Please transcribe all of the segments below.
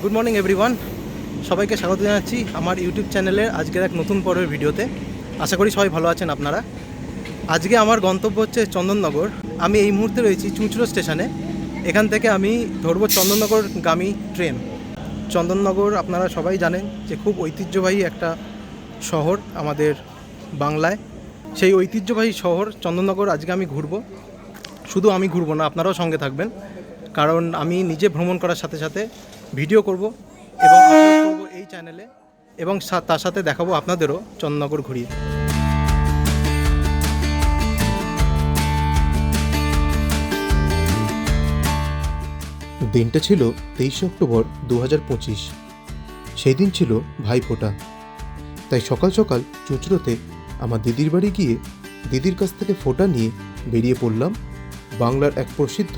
Good morning everyone, সবাইকে স্বাগত জানাচ্ছি আমার ইউটিউব চ্যানেলের আজকের এক নতুন পর্বের ভিডিওতে। আশা করি সবাই ভালো আছেন আপনারা। আজকে আমার গন্তব্য হচ্ছে চন্দননগর। আমি এই মুহূর্তে রয়েছি চুঁচুড়ো স্টেশনে। এখান থেকে আমি ধরবো চন্দননগরগামী ট্রেন। চন্দননগর আপনারা সবাই জানেন যে খুব ঐতিহ্যবাহী একটা শহর আমাদের বাংলায়। সেই ঐতিহ্যবাহী শহর চন্দননগর আজকে আমি ঘুরবো। শুধু আমি ঘুরবো না, আপনারাও সঙ্গে থাকবেন, কারণ আমি নিজে ভ্রমণ করার সাথে সাথে ভিডিও করব এবং আপলোড করব এই চ্যানেলে, এবং তার সাথে দেখাবো আপনাদেরও চন্দননগর ঘুরিয়ে। দিনটা ছিল 23 অক্টোবর 2025। সেই দিন ছিল ভাইফোঁটা। তাই সকাল সকাল চুঁচুড়োতে আমার দিদির বাড়ি গিয়ে দিদির কাছ থেকে ফোঁটা নিয়ে বেরিয়ে পড়লাম বাংলার এক প্রসিদ্ধ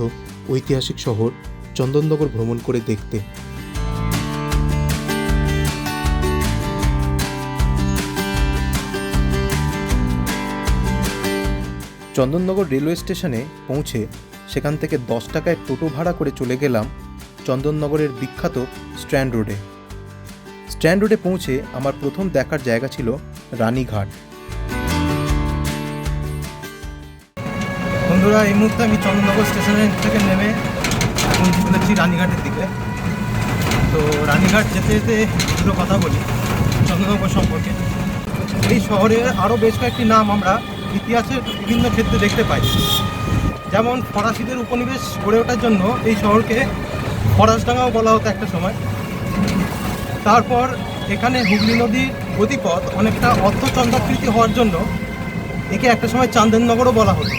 ঐতিহাসিক শহর চন্দননগর ভ্রমণ করে দেখতে। চন্দননগর রেলওয়ে স্টেশনে পৌঁছে সেখান থেকে 10 টাকায় টোটো ভাড়া করে চলে গেলাম চন্দননগরের বিখ্যাত স্ট্যান্ড রোডে। স্ট্যান্ড রোডে পৌঁছে আমার প্রথম দেখার জায়গা ছিল রানীঘাট। বন্ধুরা, এই মুহূর্তে আমি চন্দননগর স্টেশনের থেকে নেমে এখন চলেছি রানীঘাটের দিকে। তো রানীঘাট যেতে যেতে দুটো কথা বলি চন্দননগর সম্পর্কে। এই শহরের আরও বেশ কয়েকটি নাম আমরা ইতিহাসের বিভিন্ন ক্ষেত্রে দেখতে পাই। যেমন ফরাসিদের উপনিবেশ গড়ে ওঠার জন্য এই শহরকে ফরাসডাঙ্গাও বলা হতো একটা সময়। তারপর এখানে হুগলি নদীর গতিপথ অনেকটা অর্ধচন্দ্রাকৃতি হওয়ার জন্য একে একটা সময় চান্দননগরও বলা হতো।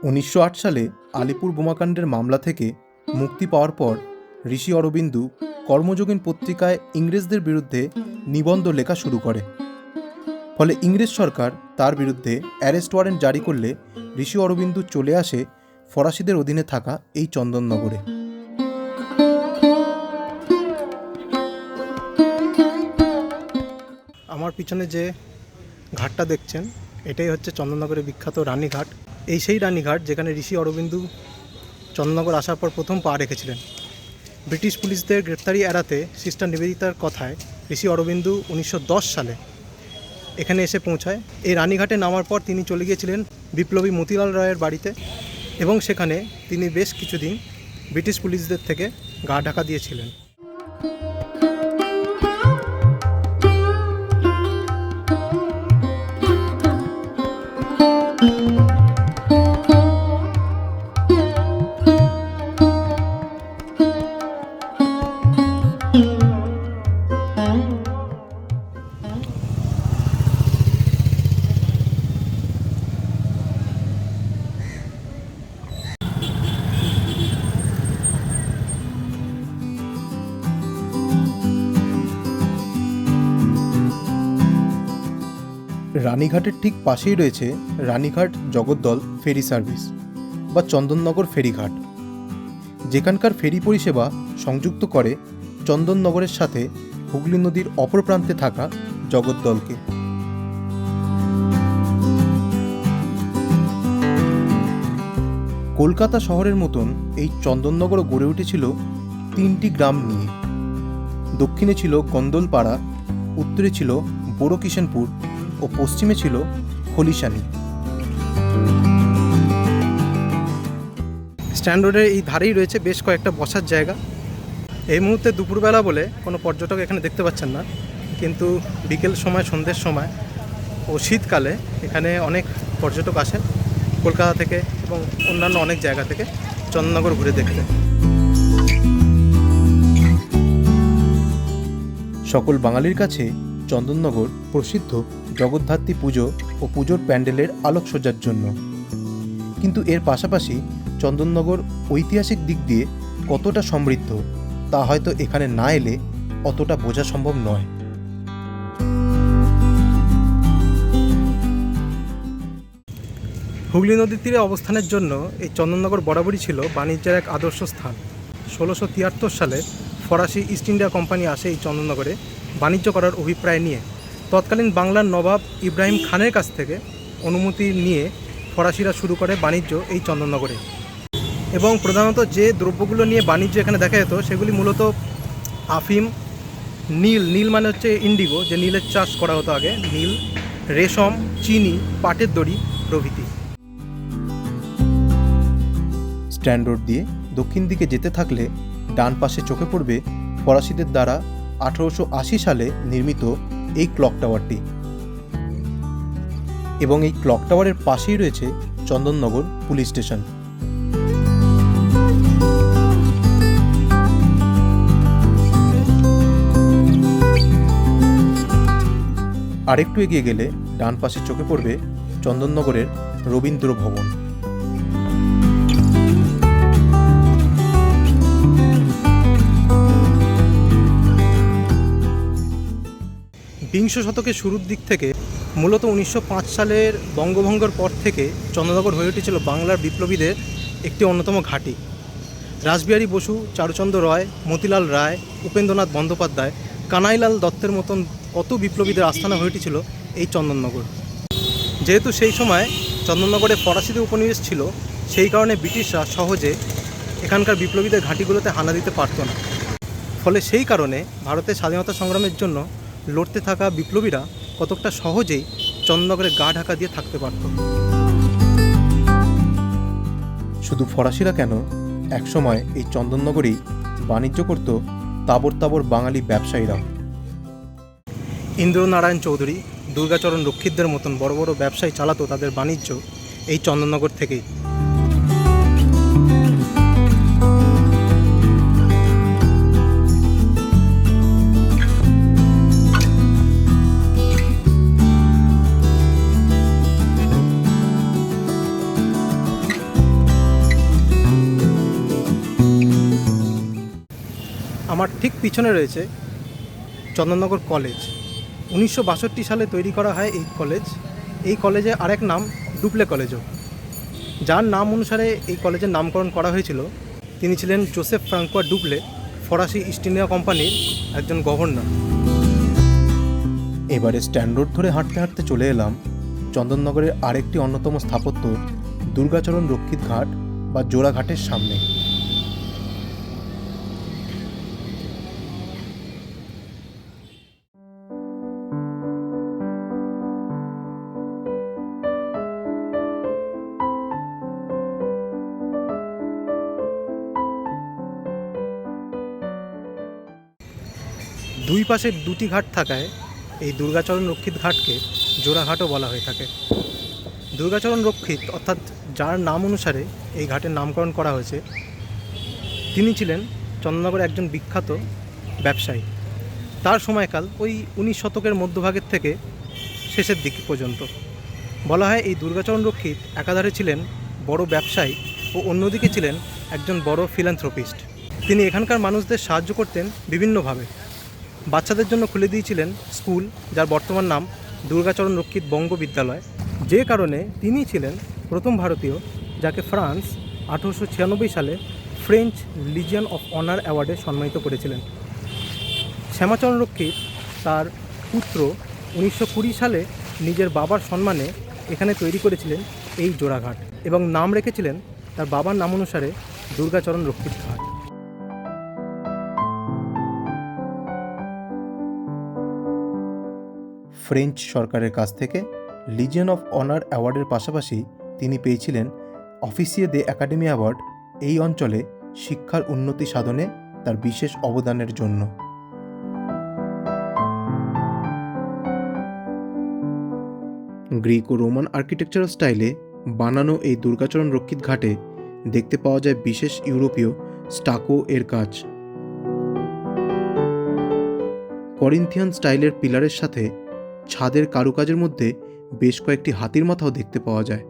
উনিশশো 8 সালে আলিপুর বোমাকাণ্ডের মামলা থেকে মুক্তি পাওয়ার পর ঋষি অরবিন্দু কর্মযোগিনী পত্রিকায় ইংরেজদের বিরুদ্ধে নিবন্ধ লেখা শুরু করে। ফলে ইংরেজ সরকার তার বিরুদ্ধে অ্যারেস্ট ওয়ারেন্ট জারি করলে ঋষি অরবিন্দু চলে আসে ফরাসিদের অধীনে থাকা এই চন্দননগরে। আমার পিছনে যে ঘাটটা দেখছেন এটাই হচ্ছে চন্দননগরের বিখ্যাত রানীঘাট। এই সেই রানীঘাট যেখানে ঋষি অরবিন্দু চন্দননগর আসার পর প্রথম পা রেখেছিলেন। ব্রিটিশ পুলিশদের গ্রেপ্তারি এড়াতে সিস্টার নিবেদিতার কথায় ঋষি অরবিন্দু 1910 সালে এখানে এসে পৌঁছায়। এই রানীঘাটে নামার পর তিনি চলে গিয়েছিলেন বিপ্লবী মতিলাল রায়ের বাড়িতে, এবং সেখানে তিনি বেশ কিছুদিন ব্রিটিশ পুলিশদের থেকে গা ঢাকা দিয়েছিলেন। রানীঘাটের ঠিক পাশেই রয়েছে রানীঘাট জগদ্দল ফেরি সার্ভিস বা চন্দননগর ফেরিঘাট, যেখানকার ফেরি পরিষেবা সংযুক্ত করে চন্দননগরের সাথে হুগলি নদীর অপর প্রান্তে থাকা জগদ্দলকে। কলকাতা শহরের মতন এই চন্দননগরও গড়ে উঠেছিল 3টি গ্রাম নিয়ে। দক্ষিণে ছিল গন্দলপাড়া, উত্তরে ছিল বড়কিষেনপুর ও পশ্চিমে ছিল খলিশানি। স্ট্যান্ড রোডের এই ধারেই রয়েছে বেশ কয়েকটা বসার জায়গা। এই মুহূর্তে দুপুরবেলা বলে কোনো পর্যটক এখানে দেখতে পাচ্ছেন না, কিন্তু বিকেল সময়, সন্ধ্যের সময় ও শীতকালে এখানে অনেক পর্যটক আসেন কলকাতা থেকে এবং অন্যান্য অনেক জায়গা থেকে চন্দননগর ঘুরে দেখতে। সকল বাঙালির কাছে চন্দননগর প্রসিদ্ধ জগদ্ধাত্রী পুজো ও পুজোর প্যান্ডেলের আলোকসজ্জার জন্য, কিন্তু এর পাশাপাশি চন্দননগর ঐতিহাসিক দিক দিয়ে কতটা সমৃদ্ধ তা হয়তো এখানে না এলে অতটা বোঝা সম্ভব নয়। হুগলি নদীর তীরে অবস্থানের জন্য এই চন্দননগর বরাবরই ছিল বাণিজ্যের এক আদর্শ স্থান। 1673 সালে ফরাসি ইস্ট ইন্ডিয়া কোম্পানি আসে এই চন্দননগরে বাণিজ্য করার অভিপ্রায় নিয়ে। তৎকালীন বাংলার নবাব ইব্রাহিম খানের কাছ থেকে অনুমতি নিয়ে ফরাসিরা শুরু করে বাণিজ্য এই চন্দননগরে। এবং প্রধানত যে দ্রব্যগুলো নিয়ে বাণিজ্য এখানে দেখা যেত সেগুলি মূলত আফিম, নীল মানে হচ্ছে ইন্ডিগো, যে নীলের চাষ করা হতো আগে, নীল, রেশম, চিনি, পাটের দড়ি প্রভৃতি। স্ট্যান্ড রোড দিয়ে দক্ষিণ দিকে যেতে থাকলে ডান পাশে চোখে পড়বে ফরাসিদের দ্বারা 1880 সালে নির্মিত এই ক্লক টাওয়ারটি। এবং এই ক্লক টাওয়ারের পাশেই রয়েছে চন্দননগর পুলিশ স্টেশন। আরেকটু এগিয়ে গেলে ডান পাশে চোখে পড়বে চন্দননগরের রবীন্দ্র ভবন। বিংশ শতকের শুরুর দিক থেকে মূলত 1905 সালের বঙ্গভঙ্গের পর থেকে চন্দননগর হয়ে উঠেছিল বাংলার বিপ্লবীদের একটি অন্যতম ঘাঁটি। রাসবিহারী বসু, চারুচন্দ্র রায়, মতিলাল রায়, উপেন্দ্রনাথ বন্দ্যোপাধ্যায়, কানাইলাল দত্তের মতন কত বিপ্লবীদের আস্থানা হয়ে উঠেছিল এই চন্দননগর। যেহেতু সেই সময় চন্দননগরে ফরাসিদের উপনিবেশ ছিল, সেই কারণে ব্রিটিশরা সহজে এখানকার বিপ্লবীদের ঘাঁটিগুলোতে হানা দিতে পারত না। ফলে সেই কারণে ভারতের স্বাধীনতা সংগ্রামের জন্য লড়তে থাকা বিপ্লবীরা কতকটা সহজেই চন্দননগরে গা ঢাকা দিয়ে থাকতে পারত। শুধু ফরাসিরা কেন, একসময় এই চন্দননগরেই বাণিজ্য করত তাবর তাবর বাঙালি ব্যবসায়ীরাও। ইন্দ্রনারায়ণ চৌধুরী, দুর্গাচরণ রক্ষিতদের মতন বড় বড় ব্যবসায়ী চালাতো তাদের বাণিজ্য এই চন্দননগর থেকেই। আমার ঠিক পিছনে রয়েছে চন্দননগর কলেজ। 1962 সালে তৈরি করা হয় এই কলেজ। এই কলেজে আরেক নাম ডুপ্লে কলেজও। যার নাম অনুসারে এই কলেজের নামকরণ করা হয়েছিল, তিনি ছিলেন জোসেফ ফ্রাঙ্কোয়া ডুপ্লে, ফরাসি ইস্ট ইন্ডিয়া কোম্পানির একজন গভর্নর। এবারে স্ট্যান্ড রোড ধরে হাঁটতে হাঁটতে চলে এলাম চন্দননগরের আরেকটি অন্যতম স্থাপত্য দুর্গাচরণ রক্ষিত ঘাট বা জোড়াঘাটের সামনে। দুই পাশে দুটি ঘাট থাকায় এই দুর্গাচরণ রক্ষিত ঘাটকে জোড়াঘাটও বলা হয়ে থাকে। দুর্গাচরণ রক্ষিত অর্থাৎ যার নাম অনুসারে এই ঘাটের নামকরণ করা হয়েছে, তিনি ছিলেন চন্দননগরের একজন বিখ্যাত ব্যবসায়ী। তার সময়কাল ওই 19 শতকের মধ্যভাগের থেকে শেষের দিক পর্যন্ত। বলা হয় এই দুর্গাচরণ রক্ষিত একাধারে ছিলেন বড় ব্যবসায়ী ও অন্যদিকে ছিলেন একজন বড় ফিলান্থ্রোপিস্ট। তিনি এখানকার মানুষদের সাহায্য করতেন বিভিন্নভাবে। বাচ্চাদের জন্য খুলে দিয়েছিলেন স্কুল, যার বর্তমান নাম দুর্গাচরণ রক্ষিত বঙ্গ বিদ্যালয়, যে কারণে তিনি ছিলেন প্রথম ভারতীয় যাকে ফ্রান্স 1896 সালে ফ্রেঞ্চ লিজিয়ন অফ অনার অ্যাওয়ার্ডে সম্মানিত করেছিলেন। শ্যামাচরণ রক্ষিত তার পুত্র 1920 সালে নিজের বাবার সম্মানে এখানে তৈরি করেছিলেন এই জোড়াঘাট এবং নাম রেখেছিলেন তার বাবার নাম অনুসারে দুর্গাচরণ রক্ষিত ঘাট। ফ্রেঞ্চ সরকারের কাছ থেকে লিজিয়ন অফ অনার অ্যাওয়ার্ডের পাশাপাশি তিনি পেয়েছিলেন অফিসিয়ে দে একাডেমি অ্যাওয়ার্ড এই অঞ্চলে শিক্ষার উন্নতি সাধনে তার বিশেষ অবদানের জন্য। গ্রিক ও রোমান আর্কিটেকচারাল স্টাইলে বানানো এই দুর্গাচরণ রক্ষিত ঘাটে দেখতে পাওয়া যায় বিশেষ ইউরোপীয় স্টাকো এর কাজ। করিন্থিয়ান স্টাইলের পিলারের সাথে ছাদের কারুকাজের মধ্যে বেশ কয়েকটি হাতির মাথাও দেখতে পাওয়া যায়।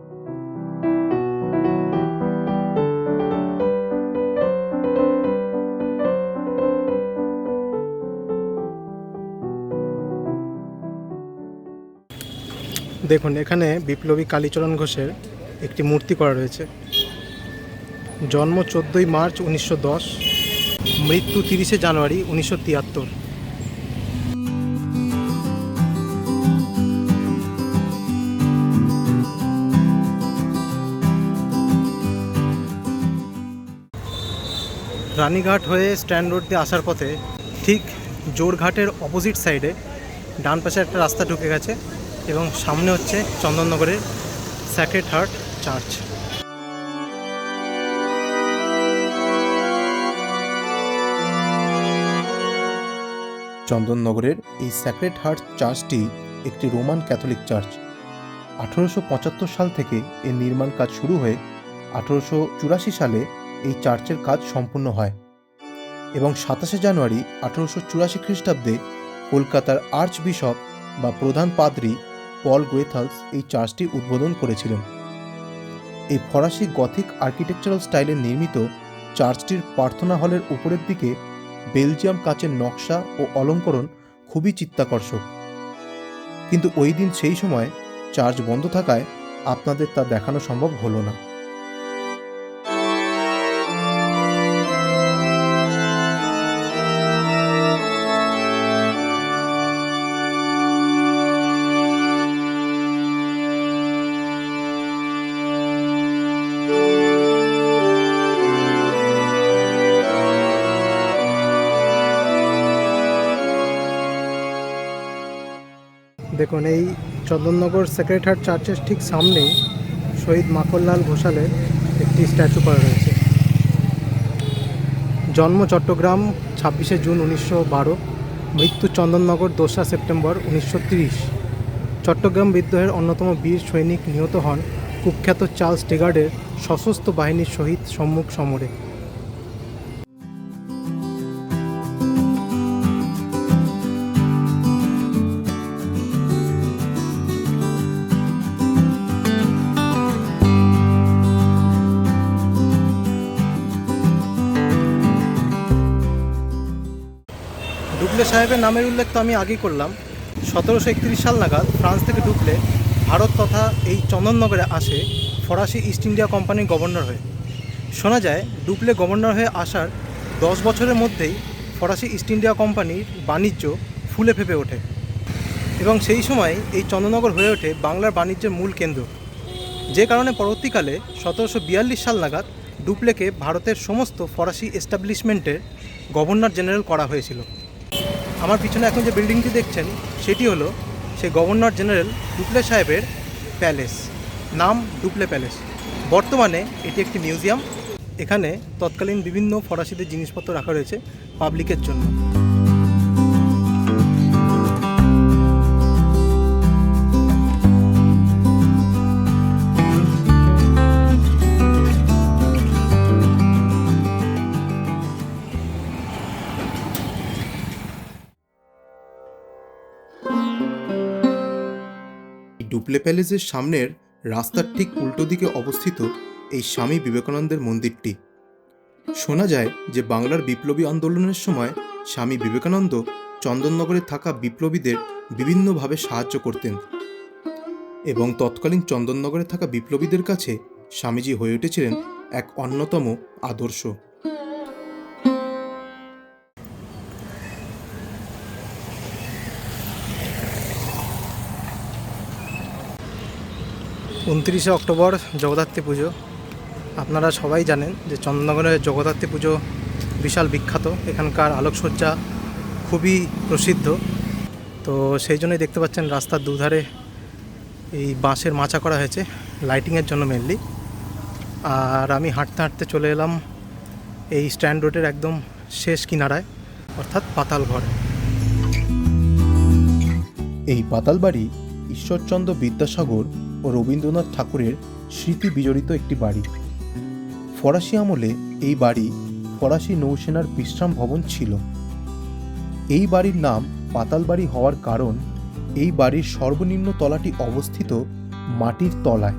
দেখুন, এখানে বিপ্লবী কালীচরণ ঘোষের একটি মূর্তি করা রয়েছে। জন্ম 14 মার্চ 1910, মৃত্যু 30শে জানুয়ারি 1973। রানীঘাট হয়ে স্ট্যান্ড রোড দিয়ে আসার পথে ঠিক জোরঘাটের অপোজিট সাইডে ডান পাশে একটা রাস্তা ঢুকে গেছে এবং সামনে হচ্ছে চন্দননগরের স্যাক্রেড হার্ট চার্চ। চন্দননগরের এই স্যাক্রেড হার্ট চার্চটি একটি রোমান ক্যাথলিক চার্চ। 1875 সাল থেকে এর নির্মাণ কাজ শুরু হয়ে 1884 সালে এই চার্চের কাজ সম্পূর্ণ হয় এবং 27শে জানুয়ারি 1884 খ্রিস্টাব্দে কলকাতার আর্চ বিশপ বা প্রধান পাদ্রী পল গুয়েথালস এই চার্চটি উদ্বোধন করেছিলেন। এই ফরাসি গথিক আর্কিটেকচারাল স্টাইলে নির্মিত চার্চটির প্রার্থনা হলের উপরের দিকে বেলজিয়াম কাচের নকশা ও অলঙ্করণ খুবই চিত্তাকর্ষক, কিন্তু ওই দিন সেই সময় চার্চ বন্ধ থাকায় আপনাদের তা দেখানো সম্ভব হলো না। দেখুন, এই চন্দননগর সেক্রেড হার্ট চার্চের ঠিক সামনেই শহীদ মাখনলাল ঘোষালের একটি স্ট্যাচু করা রয়েছে। জন্ম চট্টগ্রাম 26শে জুন 1912, মৃত্যু চন্দননগর 2রা সেপ্টেম্বর 1930। চট্টগ্রাম বিদ্রোহের অন্যতম বীর সৈনিক, নিহত হন কুখ্যাত চার্লস টেগার্ডের সশস্ত্র বাহিনীর সহিত সম্মুখ সমরে। ডুপ্লে সাহেবের নামের উল্লেখ তো আমি আগেই করলাম। 1731 সাল নাগাদ ফ্রান্স থেকে ডুপ্লে ভারত তথা এই চন্দননগরে আসে ফরাসি ইস্ট ইন্ডিয়া কোম্পানির গভর্নর হয়ে। শোনা যায় ডুপ্লে গভর্নর হয়ে আসার 10 বছরের মধ্যেই ফরাসি ইস্ট ইন্ডিয়া কোম্পানির বাণিজ্য ফুলে ফেঁপে ওঠে এবং সেই সময় এই চন্দননগর হয়ে ওঠে বাংলার বাণিজ্যের মূল কেন্দ্র, যে কারণে পরবর্তীকালে 1742 সাল নাগাদ ডুপ্লেকে ভারতের সমস্ত ফরাসি এস্টাবলিশমেন্টের গভর্নর জেনারেল করা হয়েছিল। আমার পিছনে এখন যে বিল্ডিংটি দেখছেন সেটি হলো সেই গভর্নর জেনারেল ডুপ্লে সাহেবের প্যালেস, নাম ডুপ্লে প্যালেস। বর্তমানে এটি একটি মিউজিয়াম। এখানে তৎকালীন বিভিন্ন ফরাসিদের জিনিসপত্র রাখা রয়েছে পাবলিকের জন্য। ডুপ্লে প্যালেসের সামনের রাস্তার ঠিক উল্টো দিকে অবস্থিত এই স্বামী বিবেকানন্দের মন্দিরটি। শোনা যায় যে বাংলার বিপ্লবী আন্দোলনের সময় স্বামী বিবেকানন্দ চন্দননগরে থাকা বিপ্লবীদের বিভিন্নভাবে সাহায্য করতেন এবং তৎকালীন চন্দননগরে থাকা বিপ্লবীদের কাছে স্বামীজি হয়ে উঠেছিলেন এক অন্যতম আদর্শ। উনত্রিশে অক্টোবর জগদ্ধাত্রী পুজো। আপনারা সবাই জানেন যে চন্দননগরের জগদ্ধাত্রী পুজো বিশাল বিখ্যাত, এখানকার আলোকসজ্জা খুবই প্রসিদ্ধ। তো সেই জন্যই দেখতে পাচ্ছেন রাস্তার দুধারে এই বাঁশের মাচা করা হয়েছে লাইটিংয়ের জন্য মেনলি। আর আমি হাঁটতে হাঁটতে চলে এলাম এই স্ট্যান্ড রোডের একদম শেষ কিনারায়, অর্থাৎ পাতালঘর। এই পাতালবাড়ি ঈশ্বরচন্দ্র বিদ্যাসাগর ও রবীন্দ্রনাথ ঠাকুরের স্মৃতি বিজড়িত একটি বাড়ি। ফরাসি আমলে এই বাড়ি ফরাসি নৌসেনার বিশ্রাম ভবন ছিল। এই বাড়ির নাম পাতালবাড়ি হওয়ার কারণ এই বাড়ির সর্বনিম্ন তলাটি অবস্থিত মাটির তলায়।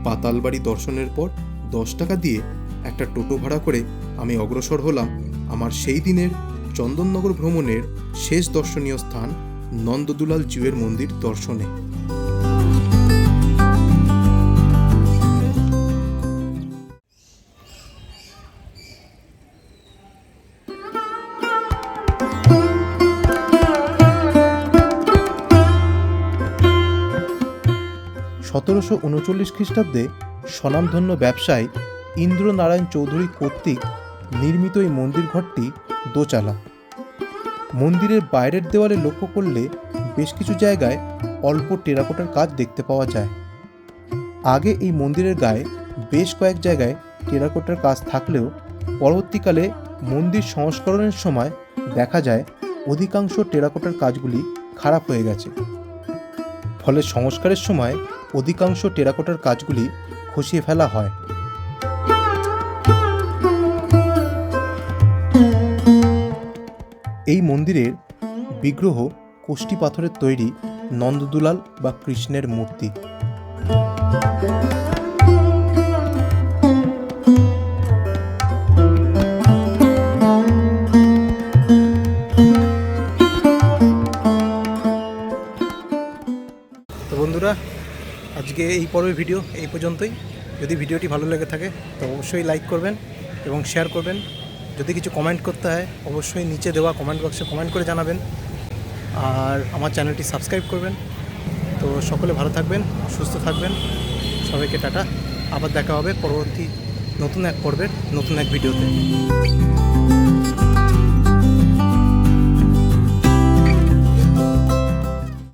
পাতালবাড়ি দর্শনের পর 10 টাকা দিয়ে একটা টোটো ভাড়া করে আমি অগ্রসর হলাম আমার সেই দিনের চন্দননগর ভ্রমণের শেষ দর্শনীয় স্থান নন্দদুলাল জিউয়ের মন্দির দর্শনে। সতেরোশো উনচল্লিশ খ্রিস্টাব্দে স্বনামধন্য ব্যবসায়ী ইন্দ্রনারায়ণ চৌধুরী কর্তৃক নির্মিত এই মন্দির ঘরটি দোচালা। মন্দিরের বাইরের দেওয়ালে লক্ষ্য করলে বেশ কিছু জায়গায় অল্প টেরাকোটার কাজ দেখতে পাওয়া যায়। আগে এই মন্দিরের গায়ে বেশ কয়েক জায়গায় টেরাকোটার কাজ থাকলেও পরবর্তীকালে মন্দির সংস্করণের সময় দেখা যায় অধিকাংশ টেরাকোটার কাজগুলি খারাপ হয়ে গেছে। ফলে সংস্কারের সময় অধিকাংশ টেরাকোটার কাজগুলি খসিয়ে ফেলা হয়। এই মন্দিরের বিগ্রহ কোষ্টি পাথরের তৈরি নন্দদুলাল বা কৃষ্ণের মূর্তি। তো বন্ধুরা, আজকে এই পর্বের ভিডিও এই পর্যন্তই। যদি ভিডিওটি ভালো লেগে থাকে তো অবশ্যই লাইক করবেন এবং শেয়ার করবেন। যদি কিছু কমেন্ট করতে হয় অবশ্যই নিচে দেওয়া কমেন্ট বক্সে কমেন্ট করে জানাবেন। আর আমার চ্যানেলটি সাবস্ক্রাইব করবেন। তো সকলে ভালো থাকবেন, সুস্থ থাকবেন। সবাইকে টাটা। আবার দেখা হবে পরবর্তী নতুন এক পর্বের নতুন এক ভিডিওতে।